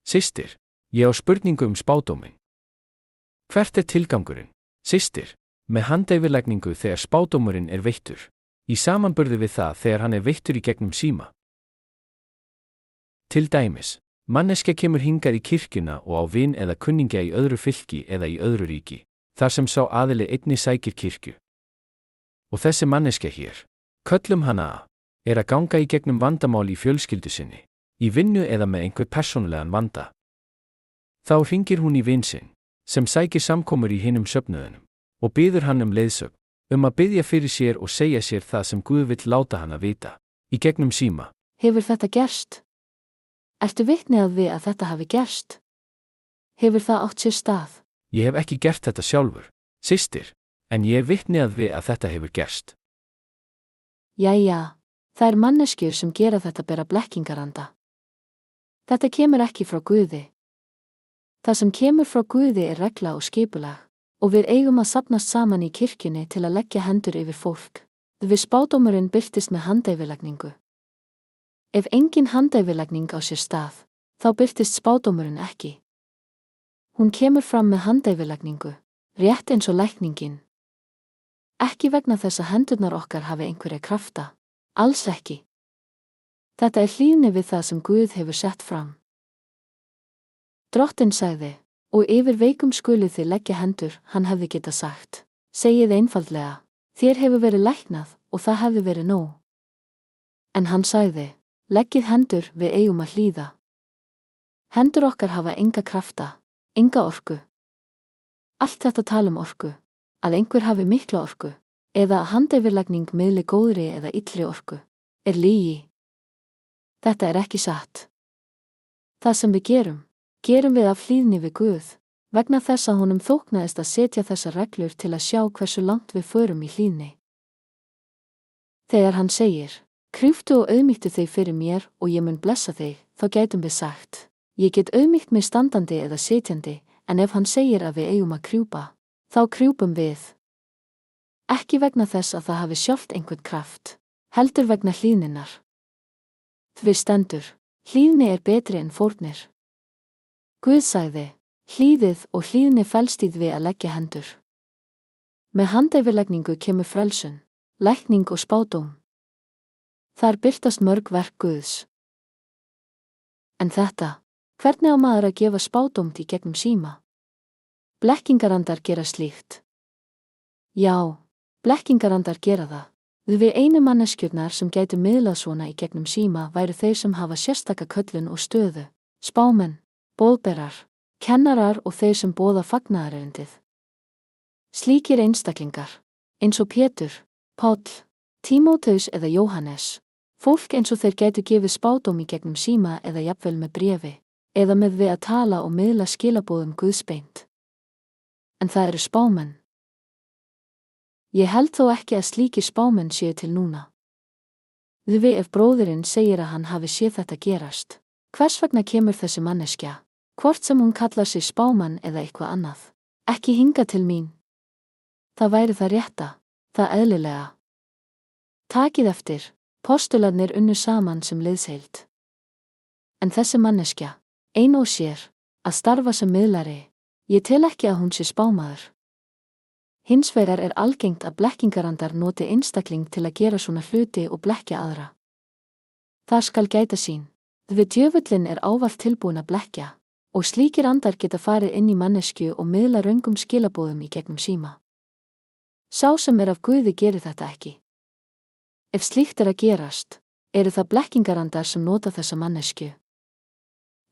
Systir, ég á spurningu spádóminn. Hvert tilgangurinn? Systir, með handeyfirlækningu þegar spádómurinn veittur, í samanburði við það þegar hann veittur í gegnum síma. Til dæmis, manneskja kemur hingað í kirkjuna og á vin eða kunningja í öðru fylki eða í öðru ríki, þar sem sá aðili einnig sækir kirkju. Og þessi manneskja hér, köllum hana að ganga í gegnum vandamál í fjölskyldu sinni, í vinnu eða með einhver persónulegan vanda. Þá hringir hún í vin sinn, sem sækir samkomur í hinum söfnuðunum, og biður hann leiðsögn, að biðja fyrir sér og segja sér það sem Guð vill láta hana vita, í gegnum síma. Hefur þetta gerst? Ertu vitni við að þetta hafi gerst? Hefur það átt sér stað? Ég hef ekki gert þetta sjálfur, systir, en ég vitni við að þetta hefur gerst. Jæja, það manneskjur sem gera þetta bera blekkingaranda. Þetta kemur ekki frá Guði. Það sem kemur frá Guði regla og skipulag, og við eigum að safnast saman í kirkjunni til að leggja hendur yfir fólk. Við spádómurinn birtist með handeyfirlækningu. Ef engin handeyfirlækning á sér stað, þá birtist spádómurinn ekki. Hún kemur fram með handeyfirlækningu, rétt eins og lækningin. Ekki vegna þess að hendurnar okkar hafi einhverja krafta, alls ekki. Þetta hlýðni við það sem Guð hefur sett fram. Drottinn sagði, og yfir veikum skuluð þið leggja hendur, hann hefði getað sagt. Segið einfaldlega, þér hefur verið læknað og það hefði verið nóg. En hann sagði, leggið hendur, við eigum að hlýða. Hendur okkar hafa enga krafta, enga orku. Allt þetta tala orku, að einhver hafi mikla orku, eða að handeyfirlækning miðli góðri eða illri orku, lygi. Þetta ekki satt. Það sem við gerum við af hlýðni við Guð, vegna þess að honum þóknaðist að setja þessar reglur til að sjá hversu langt við förum í hlýðni. Þegar hann segir, krjúftu og auðmýktu þig fyrir mér og ég mun blessa þig, þá gætum við sagt, ég get auðmýkt mig standandi eða sitjandi, en ef hann segir að við eigum að krjúpa, þá krjúpum við. Ekki vegna þess að það hafi sjálft einhvern kraft, heldur vegna hlýðninnar. Því stendur, hlýðni betri en fórnir. Guð sagði, hlýðið og hlýðni felst í því að leggja hendur. Með handeyfirlækningu kemur frelsun, lækning og spádóm. Þar birtast mörg verk Guðs. En þetta, hvernig á maður að gefa spádómt í gegnum síma? Blekkingarandar gera slíkt. Já, blekkingarandar gera það. Við einu manneskjurnar sem gætu miðlað svona í gegnum síma væru þeir sem hafa sérstaka köllun og stöðu, spámenn, boðberar, kennarar og þeir sem boða fagnaðarerindið. Slíkir einstaklingar, eins og Pétur, Páll, Tímóteus eða Jóhannes, fólk eins og þeir gætu gefið spádóm í gegnum síma eða jafnvel með bréfi, eða með við að tala og miðla skilaboðum Guðs beint. En það eru spámenn. Ég held þó ekki að slíkir spámenn séu til núna. Því ef bróðirinn segir að hann hafi séð þetta gerast, hvers vegna kemur þessi manneskja, hvort sem hún kallar sig spámann eða eitthvað annað, ekki hingað til mín? Það væri það rétta, það eðlilega. Takið eftir, postularnir unnu saman sem liðsheild. En þessi manneskja, ein og sér, að starfa sem miðlari, ég tel ekki að hún sé spámaður. Hins vegar algengt að blekkingarandar noti einstakling til að gera svona hluti og blekkja aðra. Það skal gæta sín, því djöfullinn ávallt tilbúin að blekkja, og slíkir andar geta farið inn í manneskju og miðla röngum skilabóðum í gegnum síma. Sá sem af Guði gerir þetta ekki. Ef slíkt að gerast, eru það blekkingarandar sem nota þessa manneskju.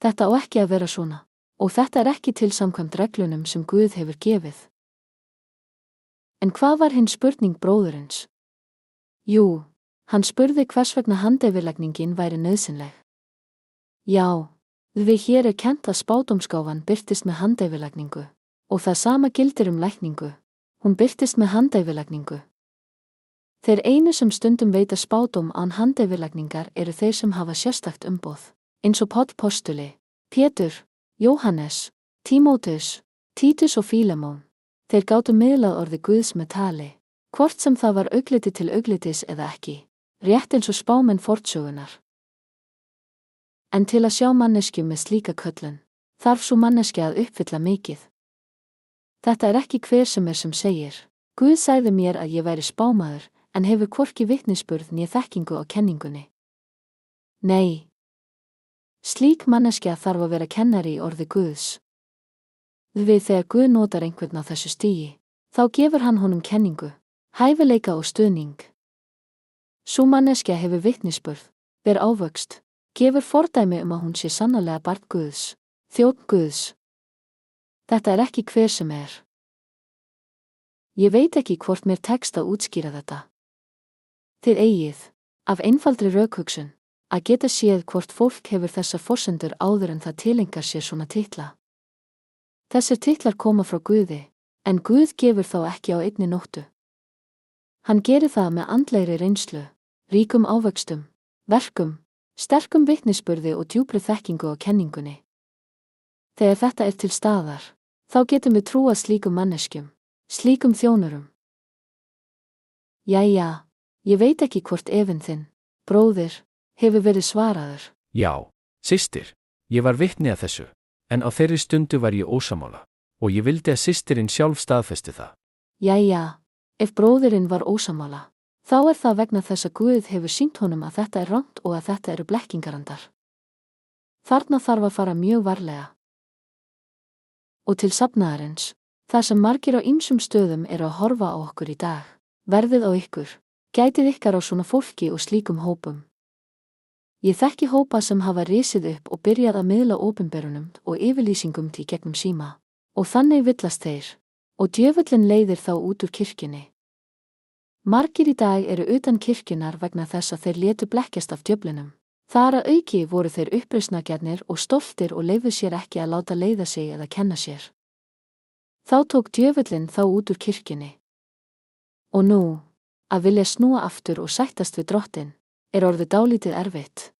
Þetta á ekki að vera svona, og þetta ekki til samkvæmt reglunum sem Guð hefur gefið. En hvað var hinn spurning bróðurins? Jú, hann spurði hvers vegna handeyfirlækningin væri nauðsynleg. Já, því hér kennt að spádómsgáfan birtist með handeyfirlækningu, og það sama gildir lækningu, hún birtist með handeyfirlækningu. Þeir einu sem stundum veita spádóm án handeyfirlækningar eru þeir sem hafa sérstakt umboð, eins og Páll postuli, Pétur, Jóhannes, Tímóteus, Títus og Fílemón. Þeir gátu miðlað orði Guðs með tali, hvort sem það var augliti til auglitis eða ekki, rétt eins og spámenn fornsögunar. En til að sjá manneskju með slíka köllun, þarf svo manneskja að uppfylla mikið. Þetta er ekki hver sem segir, Guð sagði mér að ég væri spámaður, en hefur hvorki vitnisburð né þekkingu á kenningunni. Nei. Slík manneskja þarf að vera kennari í orði Guðs. Við þegar Guð notar einhvern á þessu stigi, þá gefur hann honum kenningu, hæfileika og stuðning. Sú manneskja hefur vitnisburð, ber ávöxt, gefur fordæmi að hún sé sannarlega barn Guðs, þjónn Guðs. Þetta er ekki hver sem er. Ég veit ekki hvort mér tekst að útskýra þetta. Þið eigið, af einfaldri rökhugsun, að geta séð hvort fólk hefur þessar forsendur áður en það tilengar sér svona titla. Þessir titlar koma frá Guði, en Guð gefur þá ekki á einni nóttu. Hann gerir það með andlegri reynslu, ríkum ávöxtum, verkum, sterkum vitnisburði og djúpri þekkingu á kenningunni. Þegar þetta er til staðar, þá getum við trúað slíkum manneskjum, slíkum þjónurum. Jæja, ég veit ekki hvort efinn þinn, bróðir, hefur verið svaraður. Já, systir, ég var vitni að þessu, en á þeirri stundu var ég ósammála, og ég vildi að systirinn sjálf staðfesti það. Jæja, ef bróðirinn var ósammála, þá er það vegna þess að Guð hefur sýnt honum að þetta er rangt og að þetta eru blekkingarandar. Þarna þarf að fara mjög varlega. Og til safnaðarins, það sem margir á ýmsum stöðum eru að horfa á okkur í dag, verðið á ykkur, gætið ykkar á svona fólki og slíkum hópum. Ég þekki hópa sem hafa risið upp og byrjað að miðla opinberunum og yfirlýsingum til gegnum síma, og þannig villast þeir, og djöfullinn leiðir þá út úr kirkjunni. Margir í dag eru utan kirkjunar vegna þess að þeir létu blekkjast af djöflinum. Þar að auki voru þeir uppreisnargjarnir og stoltir og leyfðu sér ekki að láta leiða sig eða kenna sér. Þá tók djöfullinn þá út úr kirkjunni. Og nú, að vilja snúa aftur og sættast við Drottinn, er orðið dálítið erfitt.